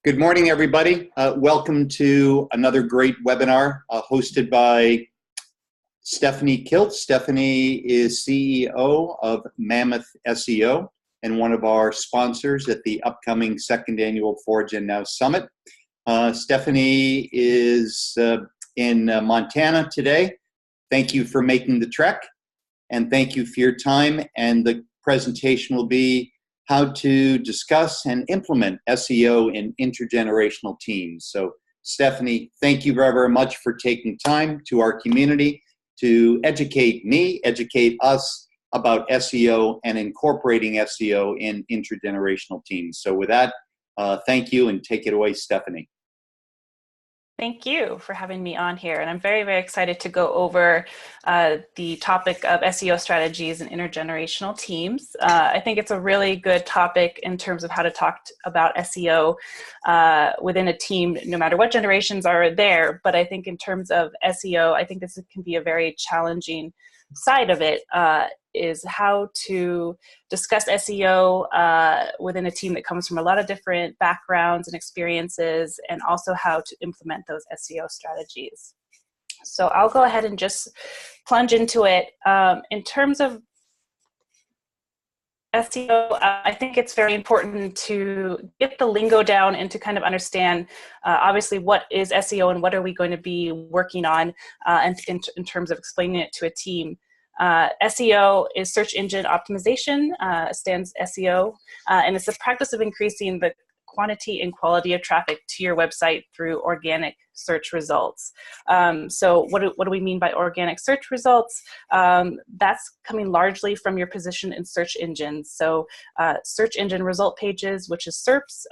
Good morning, everybody. Welcome to another great webinar hosted by Stephanie Kilt. Stephanie is CEO of Mammoth SEO and one of our sponsors at the upcoming second annual Forge and Now Summit. Stephanie is in Montana today. Thank you for making the trek, and thank you for your time. And the presentation will be how to discuss and implement SEO in intergenerational teams. So Stephanie, thank you very, very much for taking time to our community to educate me, educate us about SEO and incorporating SEO in intergenerational teams. So with that, thank you, and take it away, Stephanie. Thank you for having me on here. And I'm very, very excited to go over the topic of SEO strategies and intergenerational teams. I think it's a really good topic in terms of how to talk about SEO within a team, no matter what generations are there. But I think in terms of SEO, I think this can be a very challenging side of it, is how to discuss SEO within a team that comes from a lot of different backgrounds and experiences, and also how to implement those SEO strategies. So I'll go ahead and just plunge into it. In terms of SEO, I think it's very important to get the lingo down and to kind of understand, obviously, what is SEO and what are we going to be working on, and in terms of explaining it to a team. SEO is search engine optimization, stands SEO, and it's the practice of increasing the quantity and quality of traffic to your website through organic search results. So what do we mean by organic search results? That's coming largely from your position in search engines. So search engine result pages, which is SERPs,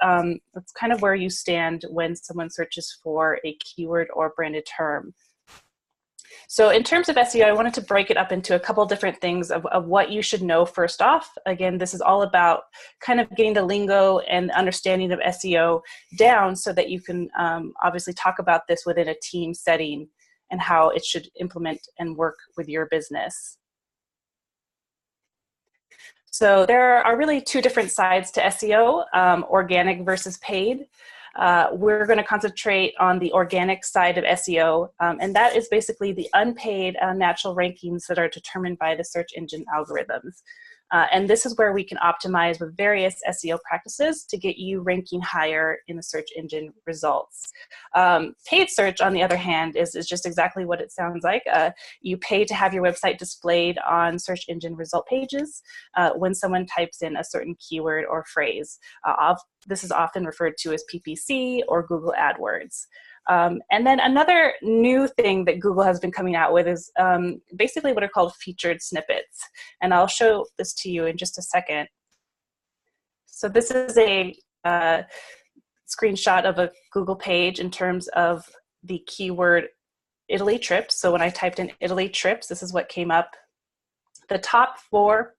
that's kind of where you stand when someone searches for a keyword or branded term. So in terms of SEO, I wanted to break it up into a couple different things of what you should know first off. Again, this is all about kind of getting the lingo and understanding of SEO down so that you can obviously talk about this within a team setting and how it should implement and work with your business. So there are really two different sides to SEO, organic versus paid. We're going to concentrate on the organic side of SEO, and that is basically the unpaid natural rankings that are determined by the search engine algorithms. And this is where we can optimize with various SEO practices to get you ranking higher in the search engine results. Paid search, on the other hand, is just exactly what it sounds like. You pay to have your website displayed on search engine result pages when someone types in a certain keyword or phrase. This is often referred to as PPC or Google AdWords. And then another new thing that Google has been coming out with is basically what are called featured snippets. And I'll show this to you in just a second. So this is a screenshot of a Google page in terms of the keyword Italy trips. So when I typed in Italy trips, this is what came up. The top 4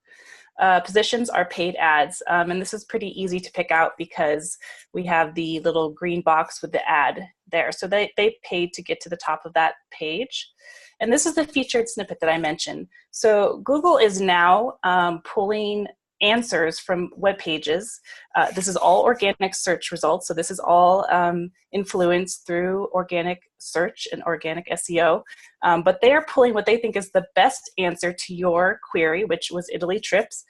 positions are paid ads, and this is pretty easy to pick out because we have the little green box with the ad there. So they paid to get to the top of that page. And this is the featured snippet that I mentioned. So Google is now pulling answers from web pages. This is all organic search results. So this is all influenced through organic search and organic SEO. But they are pulling what they think is the best answer to your query, which was Italy trips.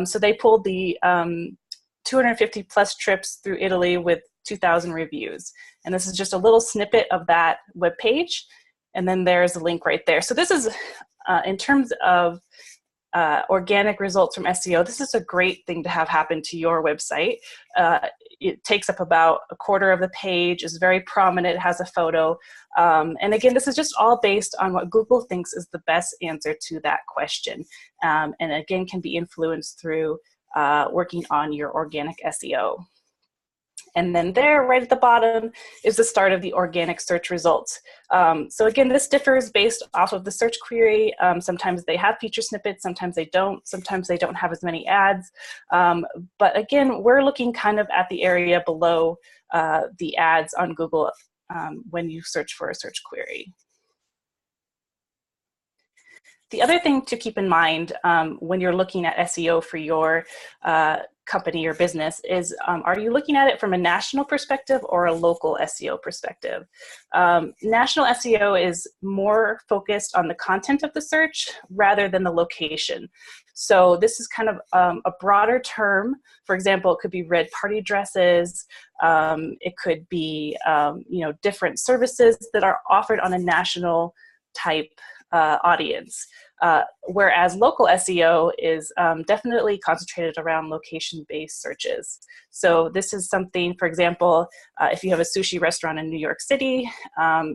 So they pulled the 250 plus trips through Italy with 2,000 reviews. And this is just a little snippet of that web page. And then there's a link right there. So this is, in terms of organic results from SEO, this is a great thing to have happen to your website. It takes up about a quarter of the page, is very prominent, has a photo. And again, this is just all based on what Google thinks is the best answer to that question. And again, can be influenced through working on your organic SEO. And then there, right at the bottom, is the start of the organic search results. So again, this differs based off of the search query. Sometimes they have feature snippets, sometimes they don't. Sometimes they don't have as many ads. But again, we're looking kind of at the area below the ads on Google when you search for a search query. The other thing to keep in mind when you're looking at SEO for your company or business is, are you looking at it from a national perspective or a local SEO perspective? National SEO is more focused on the content of the search rather than the location. So this is kind of a broader term. For example, it could be red party dresses. It could be different services that are offered on a national type audience. Whereas local SEO is definitely concentrated around location-based searches. So this is something, for example, if you have a sushi restaurant in New York City,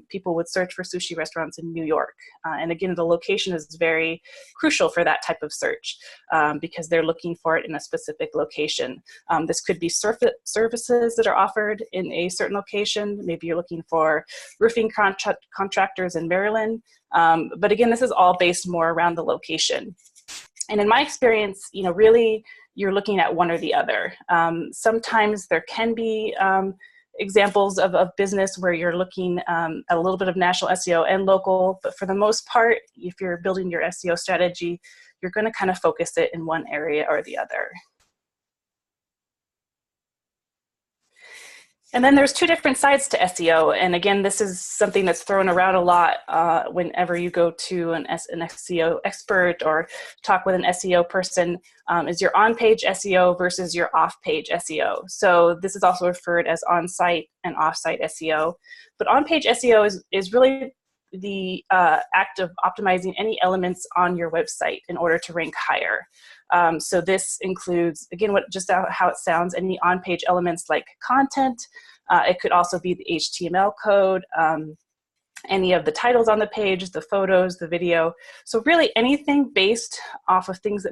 people would search for sushi restaurants in New York. And again, the location is very crucial for that type of search because they're looking for it in a specific location. This could be services that are offered in a certain location. Maybe you're looking for roofing contractors in Maryland. But again, this is all based more around the location. And in my experience, really you're looking at one or the other. Sometimes there can be examples of business where you're looking at a little bit of national SEO and local, but for the most part, if you're building your SEO strategy, you're going to kind of focus it in one area or the other. And then there's two different sides to SEO. And again, this is something that's thrown around a lot whenever you go to an SEO expert or talk with an SEO person, is your on-page SEO versus your off-page SEO. So this is also referred as on-site and off-site SEO. But on-page SEO is really the act of optimizing any elements on your website in order to rank higher. So this includes, again, just how it sounds, any on-page elements like content. It could also be the HTML code, any of the titles on the page, the photos, the video. So really anything based off of things that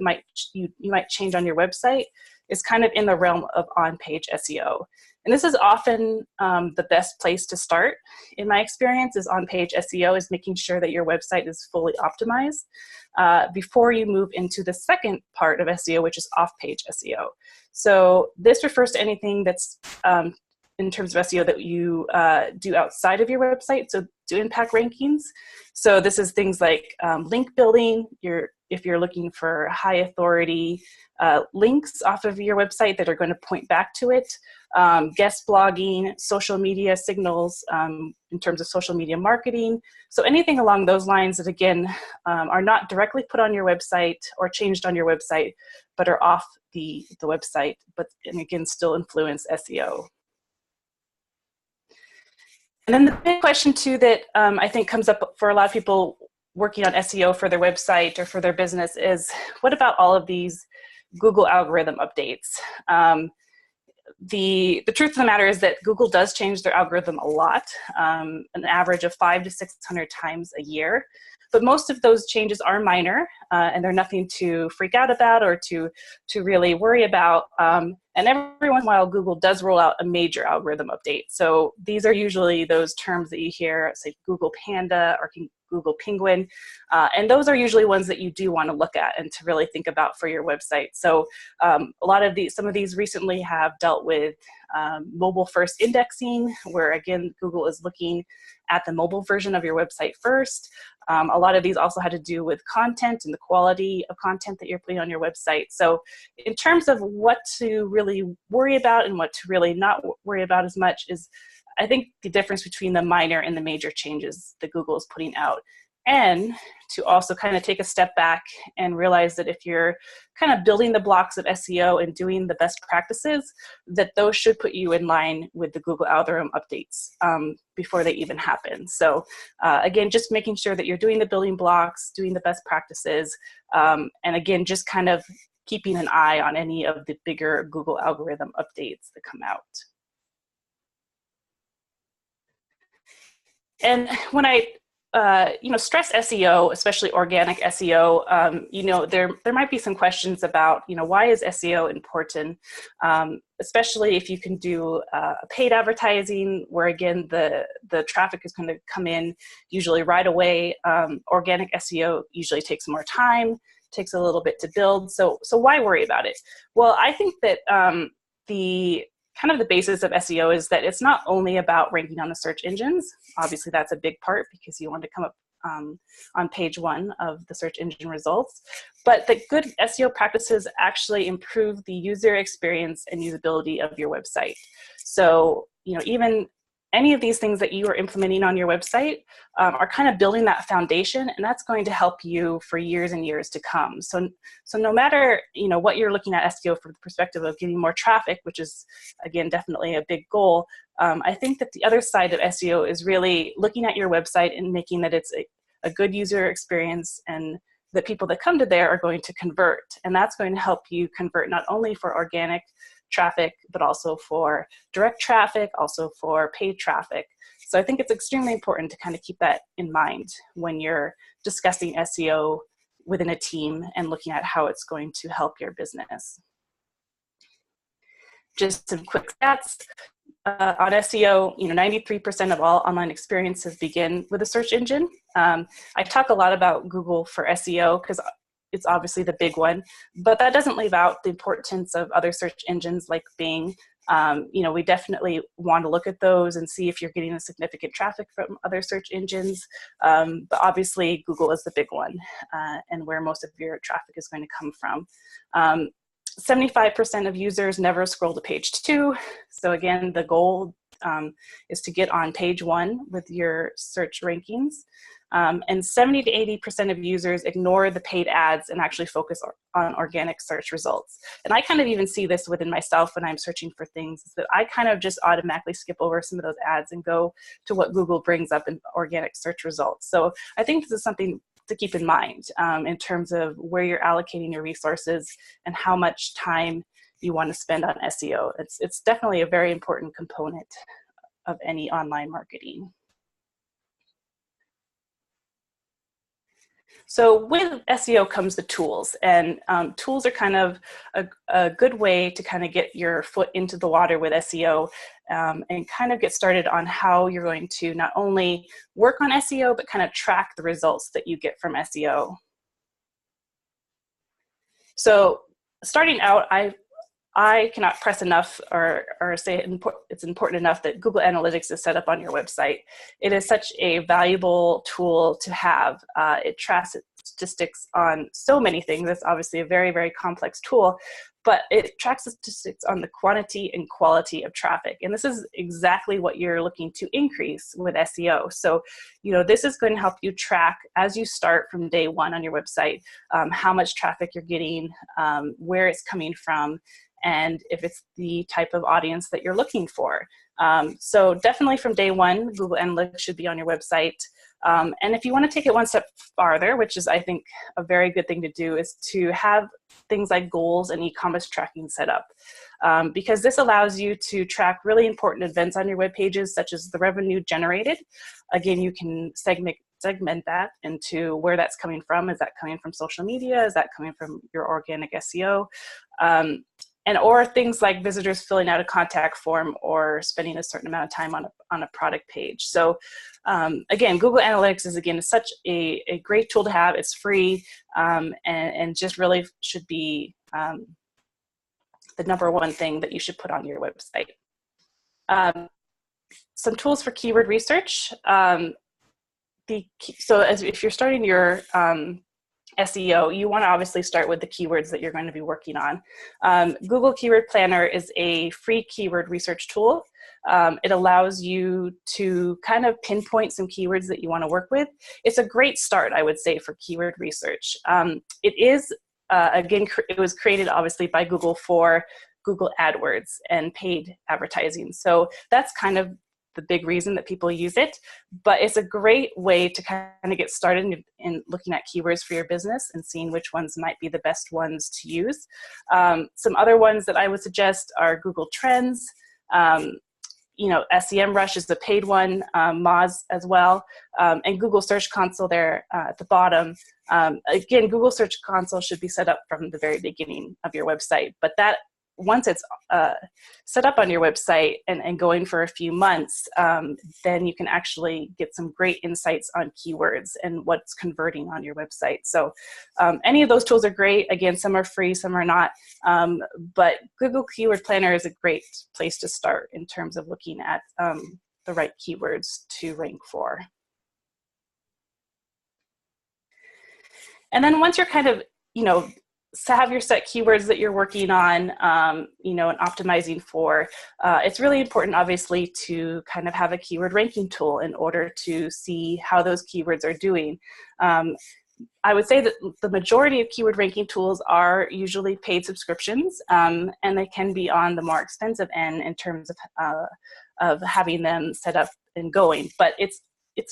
you might change on your website is kind of in the realm of on-page SEO. And this is often the best place to start, in my experience, is on-page SEO, is making sure that your website is fully optimized before you move into the second part of SEO, which is off-page SEO. So this refers to anything that's in terms of SEO that you do outside of your website, so to impact rankings. So this is things like link building. If you're looking for high authority links off of your website that are going to point back to it, guest blogging, social media signals in terms of social media marketing. So anything along those lines that, again, are not directly put on your website or changed on your website, but are off the website, and again, still influence SEO. And then the big question too that I think comes up for a lot of people working on SEO for their website or for their business is, what about all of these Google algorithm updates? The truth of the matter is that Google does change their algorithm a lot, an average of 500 to 600 times a year. But most of those changes are minor, and they're nothing to freak out about or to really worry about. And every once in a while, Google does roll out a major algorithm update. So these are usually those terms that you hear, say Google Panda or Google Penguin. And those are usually ones that you do want to look at and to really think about for your website. So some of these recently have dealt with mobile first indexing, where again, Google is looking at the mobile version of your website first. A lot of these also had to do with content and the quality of content that you're putting on your website. So in terms of what to really worry about and what to really not worry about as much is, I think, the difference between the minor and the major changes that Google is putting out. And to also kind of take a step back and realize that if you're kind of building the blocks of SEO and doing the best practices, that those should put you in line with the Google algorithm updates before they even happen. So again, just making sure that you're doing the building blocks, doing the best practices, and again, just kind of keeping an eye on any of the bigger Google algorithm updates that come out. And when I stress SEO, especially organic SEO, there might be some questions about, why is SEO important, especially if you can do paid advertising, where again, the traffic is going to come in usually right away. Organic SEO usually takes more time, takes a little bit to build. So why worry about it? Well, I think that the basis of SEO is that it's not only about ranking on the search engines. Obviously, that's a big part because you want to come up on page 1 of the search engine results. But the good SEO practices actually improve the user experience and usability of your website. So, even any of these things that you are implementing on your website are kind of building that foundation, and that's going to help you for years and years to come. So no matter what you're looking at SEO from the perspective of getting more traffic, which is again definitely a big goal, I think that the other side of SEO is really looking at your website and making that it's a good user experience, and the people that come to there are going to convert, and that's going to help you convert not only for organic traffic, but also for direct traffic, also for paid traffic. So I think it's extremely important to kind of keep that in mind when you're discussing SEO within a team and looking at how it's going to help your business. Just some quick stats. On SEO, 93% of all online experiences begin with a search engine. I talk a lot about Google for SEO because it's obviously the big one, but that doesn't leave out the importance of other search engines like Bing. We definitely want to look at those and see if you're getting a significant traffic from other search engines. But obviously Google is the big one and where most of your traffic is going to come from. 75% of users never scroll to page 2. So again, the goal is to get on page 1 with your search rankings. And 70 to 80% of users ignore the paid ads and actually focus on organic search results. And I kind of even see this within myself when I'm searching for things, is that I kind of just automatically skip over some of those ads and go to what Google brings up in organic search results. So I think this is something to keep in mind in terms of where you're allocating your resources and how much time you want to spend on SEO. It's definitely a very important component of any online marketing. So with SEO comes the tools, and tools are kind of a good way to kind of get your foot into the water with SEO and kind of get started on how you're going to not only work on SEO, but kind of track the results that you get from SEO. So starting out, I cannot press enough or say it's important enough that Google Analytics is set up on your website. It is such a valuable tool to have. It tracks statistics on so many things. It's obviously a very, very complex tool, but it tracks the statistics on the quantity and quality of traffic. And this is exactly what you're looking to increase with SEO. So, this is going to help you track as you start from day 1 on your website, how much traffic you're getting, where it's coming from, and if it's the type of audience that you're looking for. So definitely from day 1, Google Analytics should be on your website. And if you want to take it one step farther, which is I think a very good thing to do, is to have things like goals and e-commerce tracking set up. Because this allows you to track really important events on your web pages, such as the revenue generated. Again, you can segment that into where that's coming from. Is that coming from social media? Is that coming from your organic SEO? Or things like visitors filling out a contact form or spending a certain amount of time on a product page. So again, Google Analytics is such a great tool to have. It's free and just really should be the #1 thing that you should put on your website. Some tools for keyword research. If you're starting your SEO, you want to obviously start with the keywords that you're going to be working on. Google Keyword Planner is a free keyword research tool. It allows you to kind of pinpoint some keywords that you want to work with. It's a great start, I would say, for keyword research. It was created obviously by Google for Google AdWords and paid advertising. So that's kind of the big reason that people use it, but it's a great way to kind of get started in looking at keywords for your business and seeing which ones might be the best ones to use. Some other ones that I would suggest are Google Trends. SEMrush is the paid one, Moz as well, and Google Search Console there at the bottom. Again, Google Search Console should be set up from the very beginning of your website, but that once it's set up on your website and going for a few months, then you can actually get some great insights on keywords and what's converting on your website. So any of those tools are great. Again, some are free, some are not. But Google Keyword Planner is a great place to start in terms of looking at the right keywords to rank for. And then once you're kind of, have your set keywords that you're working on, and optimizing for, it's really important, obviously, to kind of have a keyword ranking tool in order to see how those keywords are doing. I would say that the majority of keyword ranking tools are usually paid subscriptions, and they can be on the more expensive end in terms of having them set up and going. But it's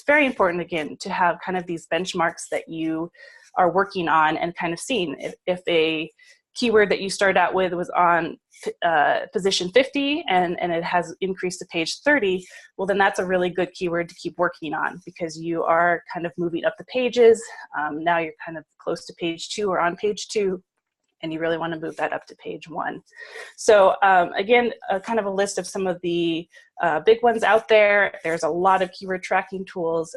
very important, again, to have kind of these benchmarks that you are working on and kind of seeing if a keyword that you started out with was on position 50 and it has increased to page 30, well, then that's a really good keyword to keep working on, because you are kind of moving up the pages. Now you're kind of close to page 2 or on page 2, and you really want to move that up to page 1. So again, kind of a list of some of the big ones out there. There's a lot of keyword tracking tools,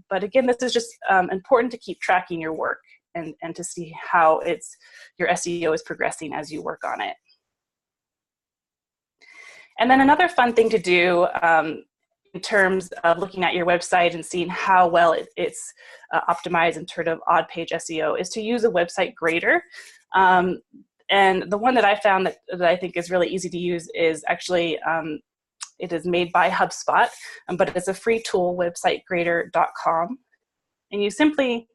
but again, this is just important to keep tracking your work and to see how your SEO is progressing as you work on it. And then another fun thing to do in terms of looking at your website and seeing how well it's optimized in terms of odd page SEO is to use a website grader. And the one that I found that I think is really easy to use is actually, it is made by HubSpot, but it's a free tool, websitegrader.com. And you simply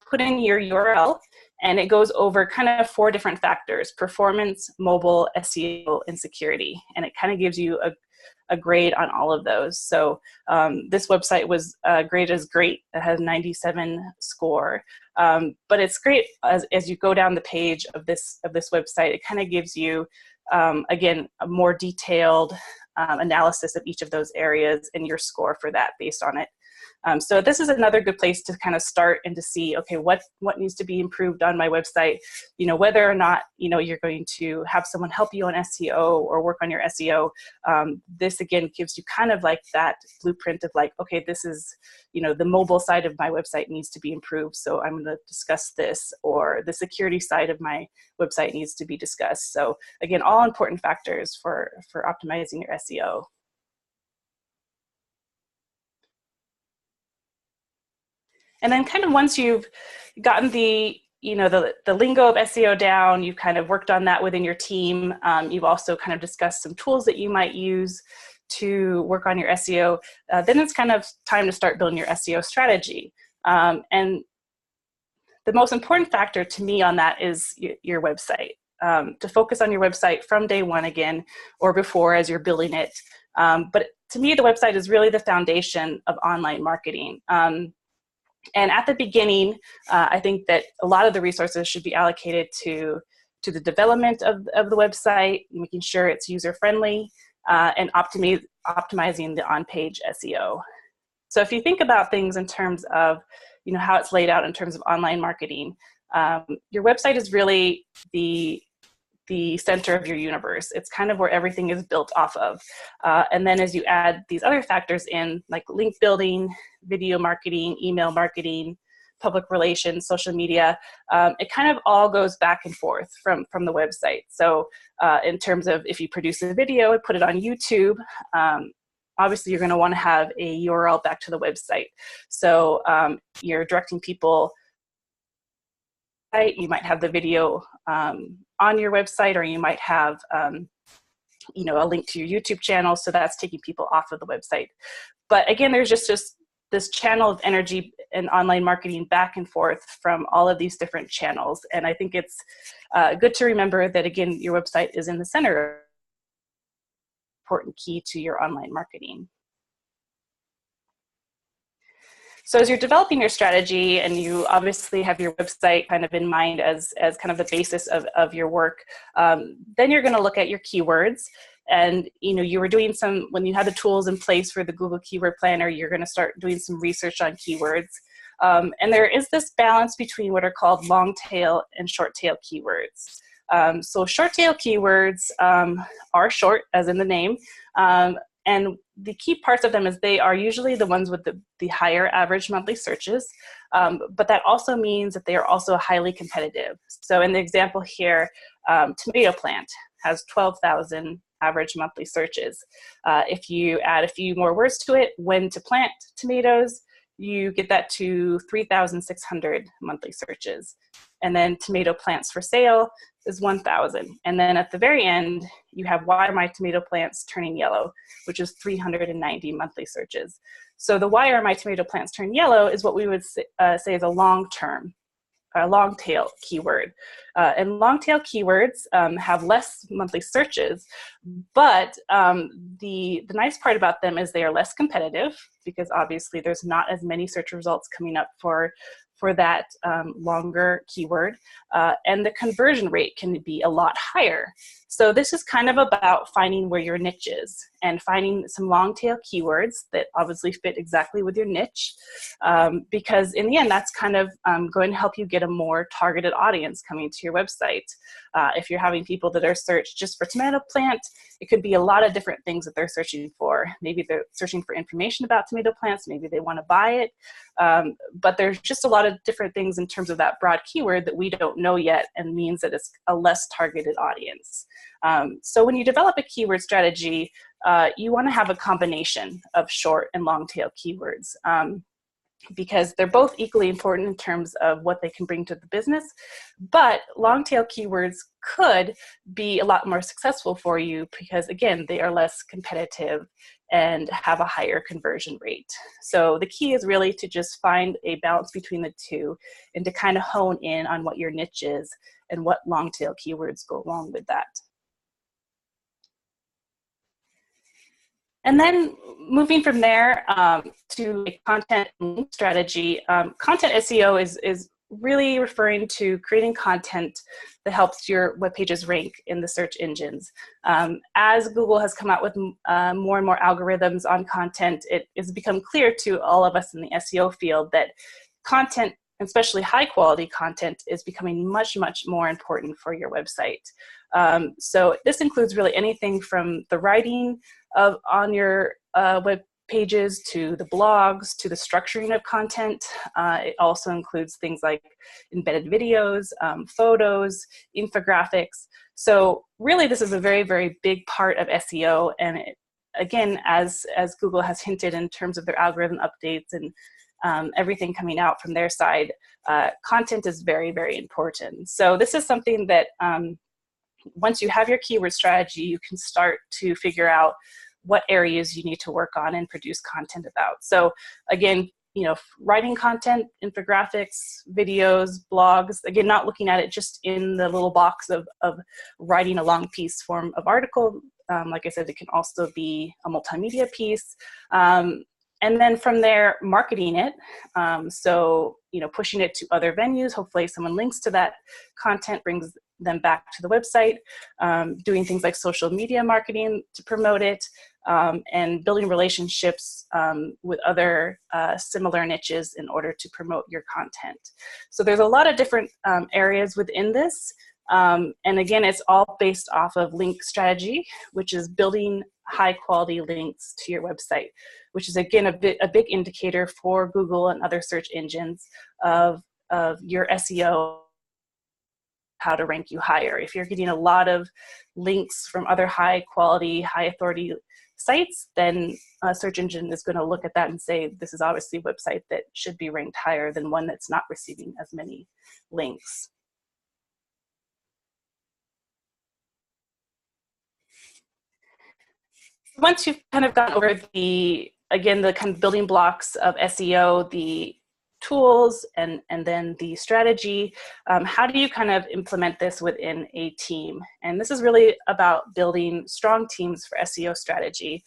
put in your URL, and it goes over kind of 4 different factors: performance, mobile, SEO, and security. And it kind of gives you a grade on all of those. So this website was graded as great. It has 97 score. But it's great as you go down the page of this website. It kind of gives you, again, a more detailed analysis of each of those areas and your score for that based on it. So this is another good place to kind of start and to see, okay, what needs to be improved on my website, whether or not, you're going to have someone help you on SEO or work on your SEO. This, again, gives you kind of like that blueprint of like, okay, this is, the mobile side of my website needs to be improved, so I'm going to discuss this, or the security side of my website needs to be discussed. So again, all important factors for optimizing your SEO. And then kind of once you've gotten the lingo of SEO down, you've kind of worked on that within your team. You've also kind of discussed some tools that you might use to work on your SEO. Then it's kind of time to start building your SEO strategy. And the most important factor to me on that is your website. To focus on your website from day one again, or before as you're building it. But to me, the website is really the foundation of online marketing. And at the beginning, I think that a lot of the resources should be allocated to the development of the website, making sure it's user-friendly, and optimizing the on-page SEO. So if you think about things in terms of how it's laid out in terms of online marketing, your website is really the center of your universe. It's kind of where everything is built off of. And then as you add these other factors in, like link building, video marketing, email marketing, public relations, social media, it kind of all goes back and forth from the website. So in terms of if you produce a video and put it on YouTube, obviously you're going to want to have a URL back to the website. So you're directing people. You might have the video on your website, or you might have a link to your YouTube channel, so that's taking people off of the website. But again, there's just this channel of energy and online marketing back and forth from all of these different channels. And I think it's good to remember that, again, your website is in the center, important key to your online marketing. So as you're developing your strategy, and you obviously have your website kind of in mind as kind of the basis of your work, then you're going to look at your keywords. And you were doing when you had the tools in place for the Google Keyword Planner, you're going to start doing some research on keywords. And there is this balance between what are called long tail and short tail keywords. So short tail keywords are short, as in the name. And the key parts of them is they are usually the ones with the higher average monthly searches, but that also means that they are also highly competitive. So in the example here, tomato plant has 12,000 average monthly searches. If you add a few more words to it, when to plant tomatoes, you get that to 3,600 monthly searches. And then tomato plants for sale is 1,000. And then at the very end, you have why are my tomato plants turning yellow, which is 390 monthly searches. So the why are my tomato plants turning yellow is what we would say is a long tail keyword. And long tail keywords have less monthly searches, but the nice part about them is they are less competitive, because obviously there's not as many search results coming up for that longer keyword, and the conversion rate can be a lot higher. So this is kind of about finding where your niche is and finding some long tail keywords that obviously fit exactly with your niche, because in the end, that's kind of going to help you get a more targeted audience coming to your website. If you're having people that are searched just for tomato plant, it could be a lot of different things that they're searching for. Maybe they're searching for information about tomato plants, maybe they want to buy it, but there's just a lot of different things in terms of that broad keyword that we don't know yet, and means that it's a less targeted audience. So when you develop a keyword strategy, you want to have a combination of short and long tail keywords, because they're both equally important in terms of what they can bring to the business. But long tail keywords could be a lot more successful for you because, again, they are less competitive and have a higher conversion rate. So the key is really to just find a balance between the two and to kind of hone in on what your niche is and what long tail keywords go along with that. And then moving from there to a content and link strategy, content SEO is really referring to creating content that helps your web pages rank in the search engines. As Google has come out with more and more algorithms on content, it has become clear to all of us in the SEO field that content, especially high quality content, is becoming much, much more important for your website. So this includes really anything from the writing on your web pages to the blogs to the structuring of content. It also includes things like embedded videos, photos, infographics. So really this is a very, very big part of SEO. And it, again, as Google has hinted in terms of their algorithm updates and everything coming out from their side, content is very, very important. So this is something that once you have your keyword strategy, you can start to figure out what areas you need to work on and produce content about. So again, writing content, infographics, videos, blogs, again, not looking at it just in the little box of writing a long piece form of article. Like I said, it can also be a multimedia piece. And then from there, marketing it. So, pushing it to other venues. Hopefully someone links to that content, brings them back to the website, doing things like social media marketing to promote it, and building relationships with other similar niches in order to promote your content. So there's a lot of different areas within this. And again, it's all based off of link strategy, which is building high quality links to your website, which is again a big indicator for Google and other search engines of your SEO, how to rank you higher. If you're getting a lot of links from other high quality, high authority sites, then a search engine is going to look at that and say, this is obviously a website that should be ranked higher than one that's not receiving as many links. Once you've kind of gone over the kind of building blocks of SEO, the tools, and then the strategy, how do you kind of implement this within a team? And this is really about building strong teams for SEO strategy.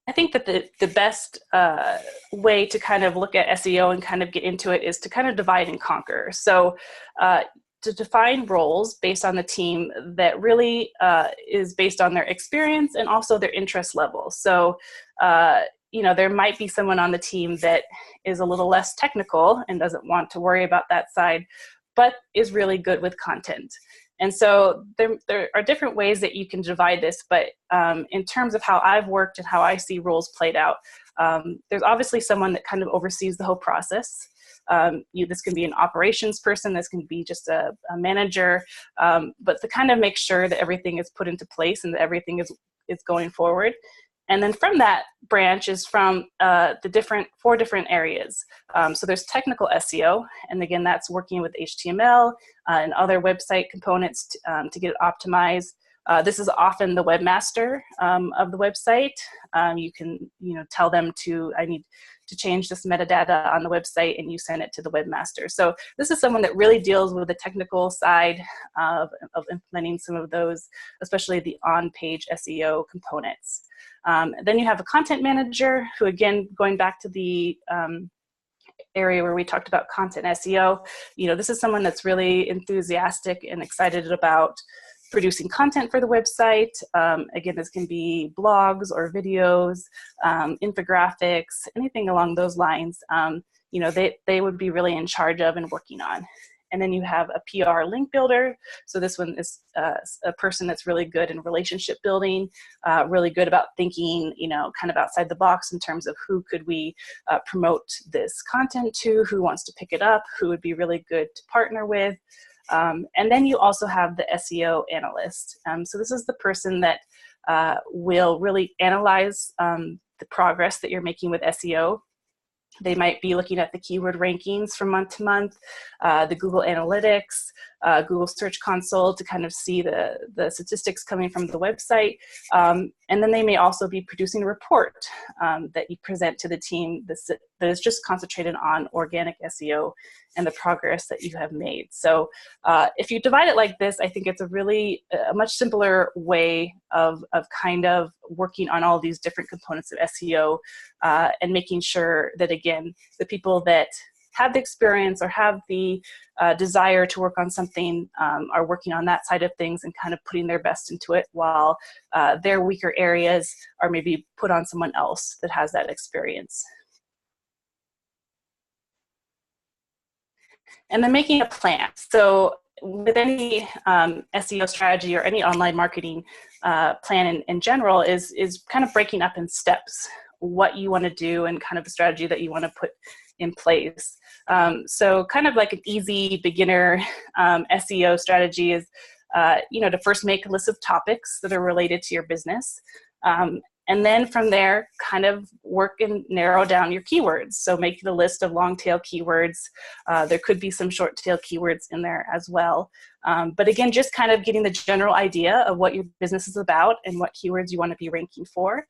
I think that the best way to kind of look at SEO and kind of get into it is to kind of divide and conquer. So to define roles based on the team that really is based on their experience and also their interest level. So, there might be someone on the team that is a little less technical and doesn't want to worry about that side, but is really good with content. And so there are different ways that you can divide this, but in terms of how I've worked and how I see roles played out, there's obviously someone that kind of oversees the whole process. This can be an operations person, this can be just a manager, but to kind of make sure that everything is put into place and that everything is going forward. And then from that branch is from the 4 different areas. So there's technical SEO, and again, that's working with HTML and other website components to get it optimized. This is often the webmaster of the website. You can, tell them I need to change this metadata on the website, and you send it to the webmaster. So this is someone that really deals with the technical side of implementing some of those, especially the on-page SEO components. Then you have a content manager who, again, going back to the area where we talked about content SEO, this is someone that's really enthusiastic and excited about producing content for the website. Again, this can be blogs or videos, infographics, anything along those lines. They would be really in charge of and working on. And then you have a PR link builder. So this one is a person that's really good in relationship building, really good about thinking, kind of outside the box in terms of who could we promote this content to, who wants to pick it up, who would be really good to partner with. And then you also have the SEO analyst. So this is the person that will really analyze the progress that you're making with SEO. They might be looking at the keyword rankings from month to month, the Google Analytics, Google Search Console to kind of see the statistics coming from the website. And then they may also be producing a report that you present to the team that is just concentrated on organic SEO and the progress that you have made. So if you divide it like this, I think it's a much simpler way of kind of working on all these different components of SEO and making sure that, again, the people that have the experience or have the desire to work on something are working on that side of things and kind of putting their best into it, while their weaker areas are maybe put on someone else that has that experience. And then making a plan. So with any SEO strategy or any online marketing plan in general is kind of breaking up in steps what you want to do and kind of the strategy that you want to put in place. So kind of like an easy beginner SEO strategy is, to first make a list of topics that are related to your business. And then from there, kind of work and narrow down your keywords. So making a list of long tail keywords. There could be some short tail keywords in there as well. But again, just kind of getting the general idea of what your business is about and what keywords you want to be ranking for.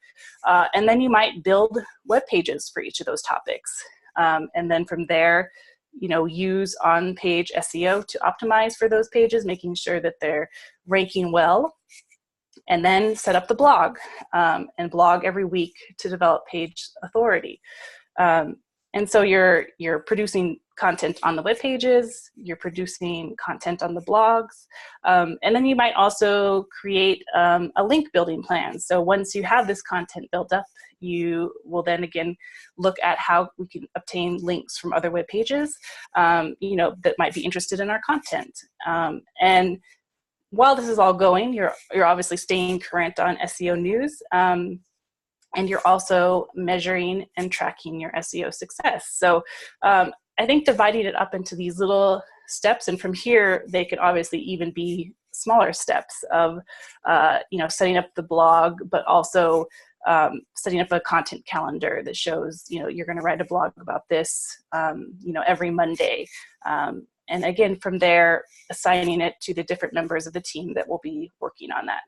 And then you might build web pages for each of those topics. And then from there, use on-page SEO to optimize for those pages, making sure that they're ranking well. And then set up the blog and blog every week to develop page authority. And so you're producing content on the web pages, you're producing content on the blogs, and then you might also create a link building plan. So once you have this content built up, you will then again look at how we can obtain links from other web pages, that might be interested in our content. And while this is all going, you're obviously staying current on SEO news, and you're also measuring and tracking your SEO success. So I think dividing it up into these little steps, and from here, they could obviously even be smaller steps of, setting up the blog, but also setting up a content calendar that shows, you're going to write a blog about this, every Monday. And again, from there, assigning it to the different members of the team that will be working on that.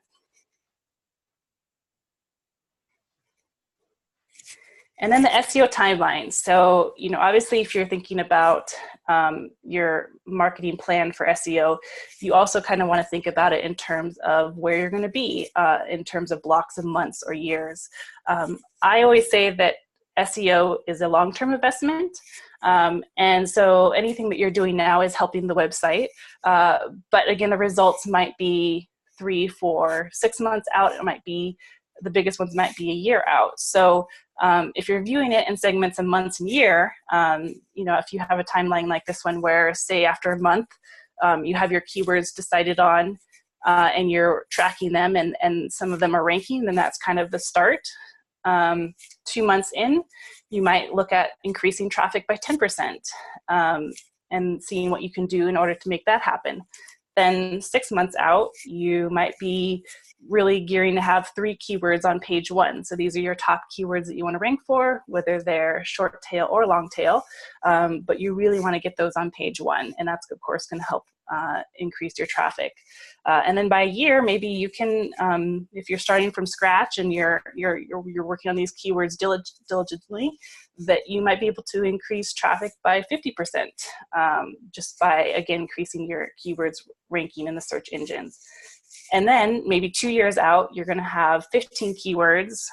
And then the SEO timeline. So, obviously, if you're thinking about your marketing plan for SEO, you also kind of want to think about it in terms of where you're going to be in terms of blocks of months or years. I always say that SEO is a long-term investment. And so anything that you're doing now is helping the website. But again, the results might be 3, 4, 6 months out. The biggest ones might be a year out. So if you're viewing it in segments of months and year, if you have a timeline like this one where, say, after a month, you have your keywords decided on and you're tracking them and some of them are ranking, then that's kind of the start. 2 months in, you might look at increasing traffic by 10% and seeing what you can do in order to make that happen. Then 6 months out, you might be really gearing to have 3 keywords on page 1. So these are your top keywords that you want to rank for, whether they're short tail or long tail, but you really want to get those on page 1, and that's of course going to help increase your traffic. And then by a year, maybe you can, if you're starting from scratch and you're working on these keywords diligently, that you might be able to increase traffic by 50%, just by, again, increasing your keywords ranking in the search engines. And then maybe 2 years out, you're going to have 15 keywords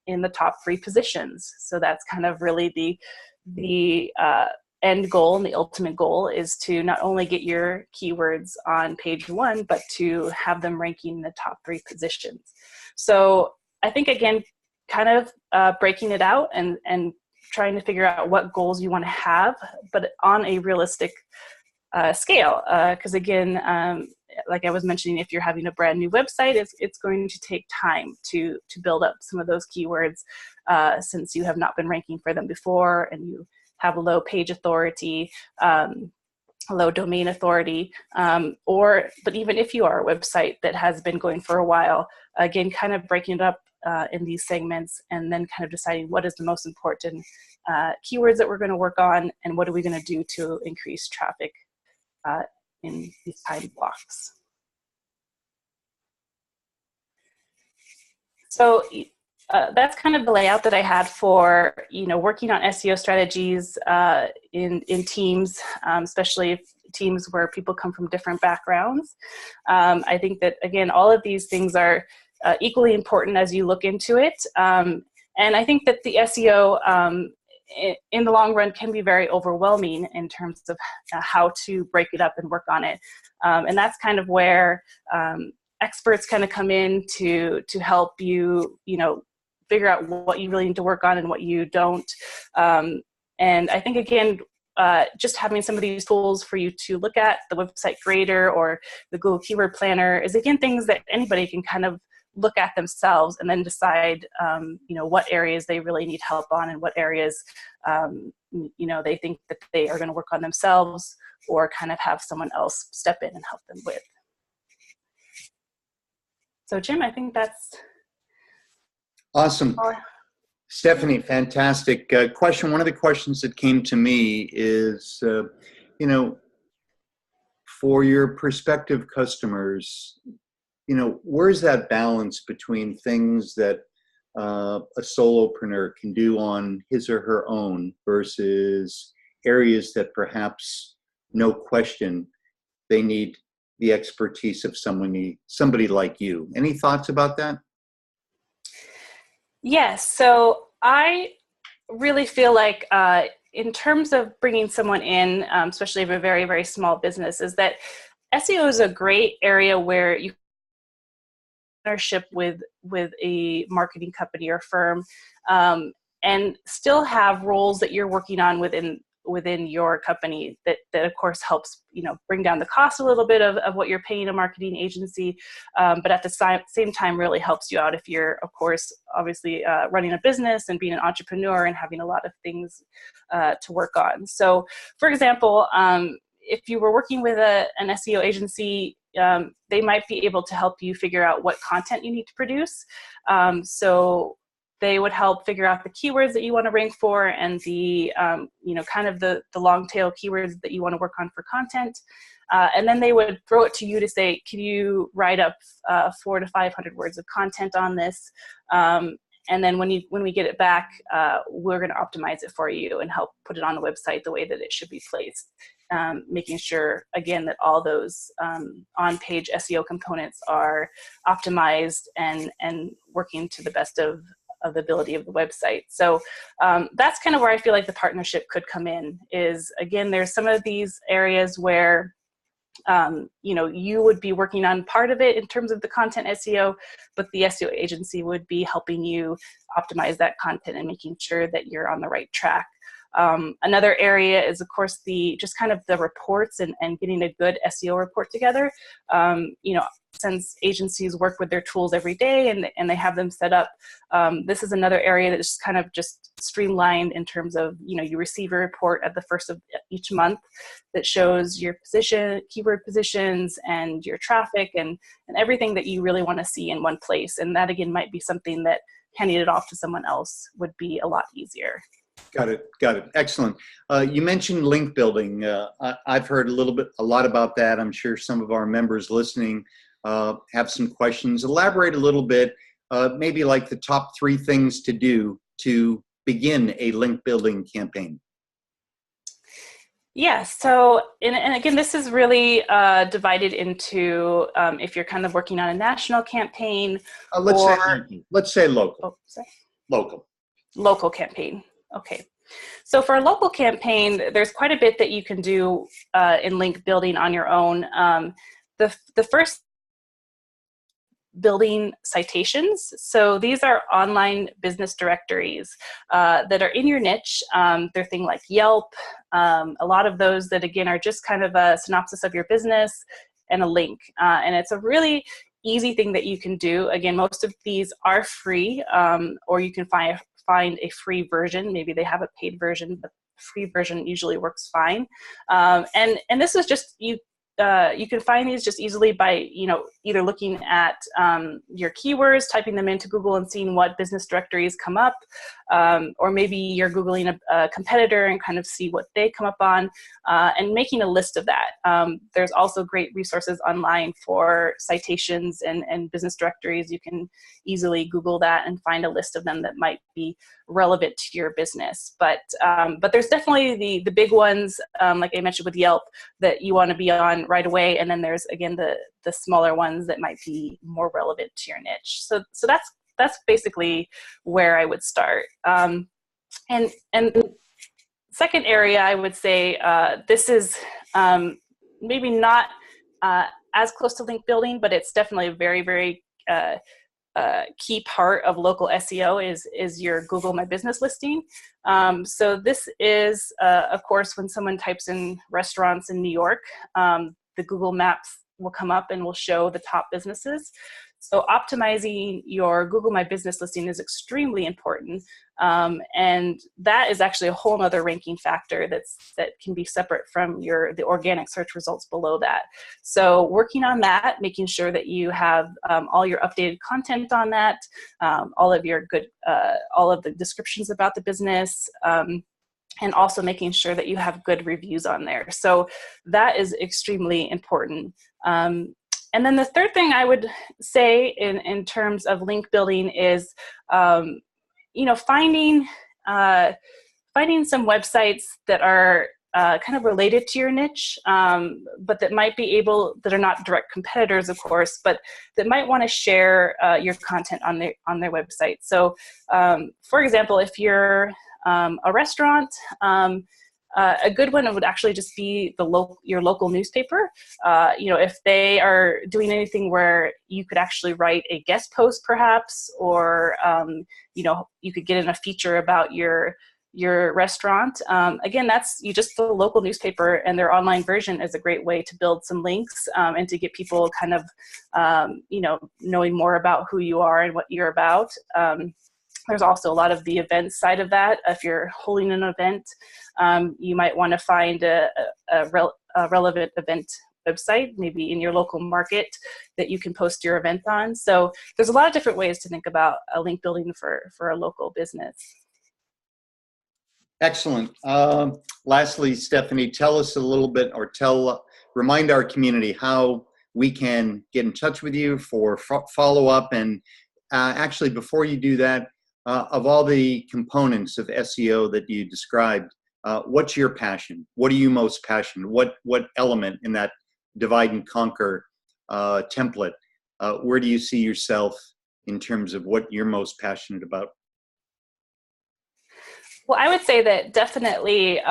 in the top 3 positions. So that's kind of really the end goal, and the ultimate goal is to not only get your keywords on page 1, but to have them ranking in the top 3 positions. So I think, again, kind of breaking it out and trying to figure out what goals you want to have, but on a realistic scale. Because again, like I was mentioning, if you're having a brand new website, it's going to take time to build up some of those keywords, since you have not been ranking for them before, and you have a low page authority, low domain authority, but even if you are a website that has been going for a while, again, kind of breaking it up in these segments, and then kind of deciding what is the most important keywords that we're going to work on, and what are we going to do to increase traffic in these time blocks. So that's kind of the layout that I had for, working on SEO strategies in teams, especially teams where people come from different backgrounds. I think that, again, all of these things are equally important as you look into it. And I think that the SEO in the long run can be very overwhelming in terms of how to break it up and work on it. And that's kind of where experts kind of come in to help you, figure out what you really need to work on and what you don't. And I think, again, just having some of these tools for you to look at, the website grader or the Google Keyword Planner, is, again, things that anybody can kind of look at themselves and then decide, what areas they really need help on, and what areas, they think that they are going to work on themselves, or kind of have someone else step in and help them with. So, Jim, I think that's awesome. Stephanie, fantastic question. One of the questions that came to me is, for your prospective customers, where's that balance between things that a solopreneur can do on his or her own versus areas that perhaps, no question, they need the expertise of somebody like you? Any thoughts about that? Yes. So I really feel like in terms of bringing someone in, especially of a very, very small business, is that SEO is a great area where you partnership with a marketing company or firm, and still have roles that you're working on within your company that of course helps bring down the cost a little bit of what you're paying a marketing agency, but at the same time really helps you out if you're, of course, obviously running a business and being an entrepreneur and having a lot of things to work on. So for example, if you were working with an SEO agency, they might be able to help you figure out what content you need to produce. So they would help figure out the keywords that you want to rank for, and the kind of the long tail keywords that you want to work on for content. And then they would throw it to you to say, can you write up 400 to 500 words of content on this? And then when we get it back, we're going to optimize it for you and help put it on the website the way that it should be placed. Making sure, again, that all those on-page SEO components are optimized and working to the best of the ability of the website. So that's kind of where I feel like the partnership could come in, is, again, there's some of these areas where you would be working on part of it in terms of the content SEO, but the SEO agency would be helping you optimize that content and making sure that you're on the right track. Another area is, of course, just kind of the reports and getting a good SEO report together. since agencies work with their tools every day and they have them set up, this is another area that is kind of just streamlined in terms of, you receive a report at the first of each month that shows your position, keyword positions, and your traffic and everything that you really want to see in one place. And that, again, might be something that handing it off to someone else would be a lot easier. Got it. Excellent. You mentioned link building. I've heard a lot about that. I'm sure some of our members listening have some questions. Elaborate a little bit, maybe like the top 3 things to do to begin a link building campaign. Yeah, so, and again, this is really divided into if you're kind of working on a national campaign. Let's say local. Oh, sorry. Local campaign. Okay. So for a local campaign, there's quite a bit that you can do in link building on your own. The first, building citations. So these are online business directories that are in your niche. They're things like Yelp, a lot of those that, again, are just kind of a synopsis of your business and a link. And it's a really easy thing that you can do. Again, most of these are free, or you can find a free version. Maybe they have a paid version, but the free version usually works fine. And this is just, you can find these just easily by, either looking at your keywords, typing them into Google and seeing what business directories come up, or maybe you're Googling a competitor and kind of see what they come up on, and making a list of that. There's also great resources online for citations and business directories. You can easily Google that and find a list of them that might be relevant to your business. But there's definitely the big ones, like I mentioned with Yelp, that you want to be on right away. And then there's, again, the smaller ones that might be more relevant to your niche. So that's basically where I would start. And second area, I would say, this is maybe not as close to link building, but it's definitely a very, very key part of local SEO is your Google My Business listing. So this is, of course, when someone types in restaurants in New York, the Google Maps will come up and will show the top businesses. So optimizing your Google My Business listing is extremely important. And that is actually a whole other ranking factor that can be separate from the organic search results below that. So working on that, making sure that you have all your updated content on that, all of the descriptions about the business, and also making sure that you have good reviews on there. So that is extremely important. And then the third thing I would say in terms of link building is, finding some websites that are kind of related to your niche, but that are not direct competitors, of course, but that might want to share your content on their website. So, for example, if you're a restaurant, a good one would actually just be your local newspaper. If they are doing anything where you could actually write a guest post, perhaps, or you could get in a feature about your restaurant. Again, that's just the local newspaper, and their online version is a great way to build some links and to get people kind of knowing more about who you are and what you're about. There's also a lot of the event side of that. If you're holding an event, you might want to find a relevant event website, maybe in your local market, that you can post your event on. So there's a lot of different ways to think about a link building for a local business. Excellent. Lastly, Stephanie, tell us a little bit, or remind our community how we can get in touch with you for follow-up. And actually, before you do that, of all the components of SEO that you described, what's your passion? What are you most passionate? What element in that divide and conquer template, where do you see yourself in terms of what you're most passionate about? Well, I would say that definitely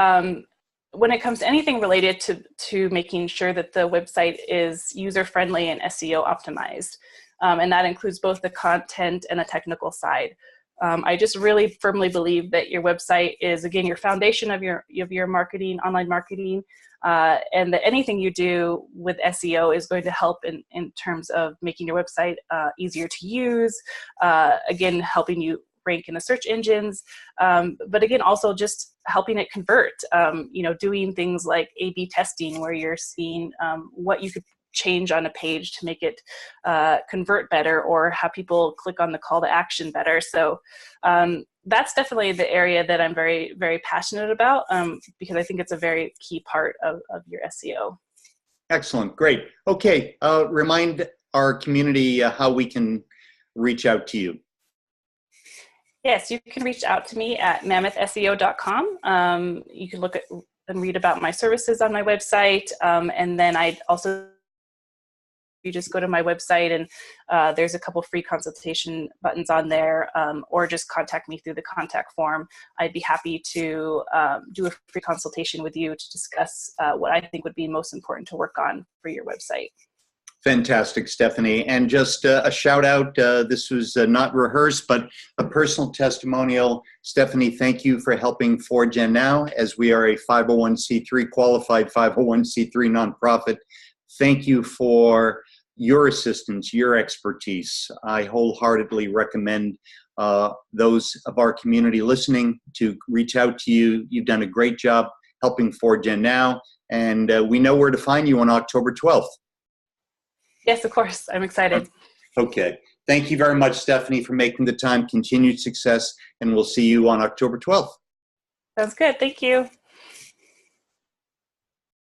when it comes to anything related to making sure that the website is user-friendly and SEO optimized, and that includes both the content and the technical side. I just really firmly believe that your website is, again, your foundation of your marketing, online marketing, and that anything you do with SEO is going to help in terms of making your website easier to use, again, helping you rank in the search engines, but again, also just helping it convert, doing things like A/B testing where you're seeing what you could change on a page to make it convert better or have people click on the call to action better. So that's definitely the area that I'm very, very passionate about because I think it's a very key part of your SEO. Excellent. Great. Okay. Remind our community how we can reach out to you. Yes, you can reach out to me at mammothseo.com. You can look at and read about my services on my website. And then I also, you just go to my website and there's a couple free consultation buttons on there, or just contact me through the contact form. I'd be happy to do a free consultation with you to discuss what I think would be most important to work on for your website. Fantastic, Stephanie. And just a shout out, this was not rehearsed, but a personal testimonial. Stephanie, thank you for helping 4Gen Now, as we are a 501c3 qualified 501c3 nonprofit. Thank you for your assistance, your expertise. I wholeheartedly recommend those of our community listening to reach out to you. You've done a great job helping 4Gen Now, and we know where to find you on October 12th. Yes, of course. I'm excited. Okay. Thank you very much, Stephanie, for making the time. Continued success, and we'll see you on October 12th. Sounds good. Thank you.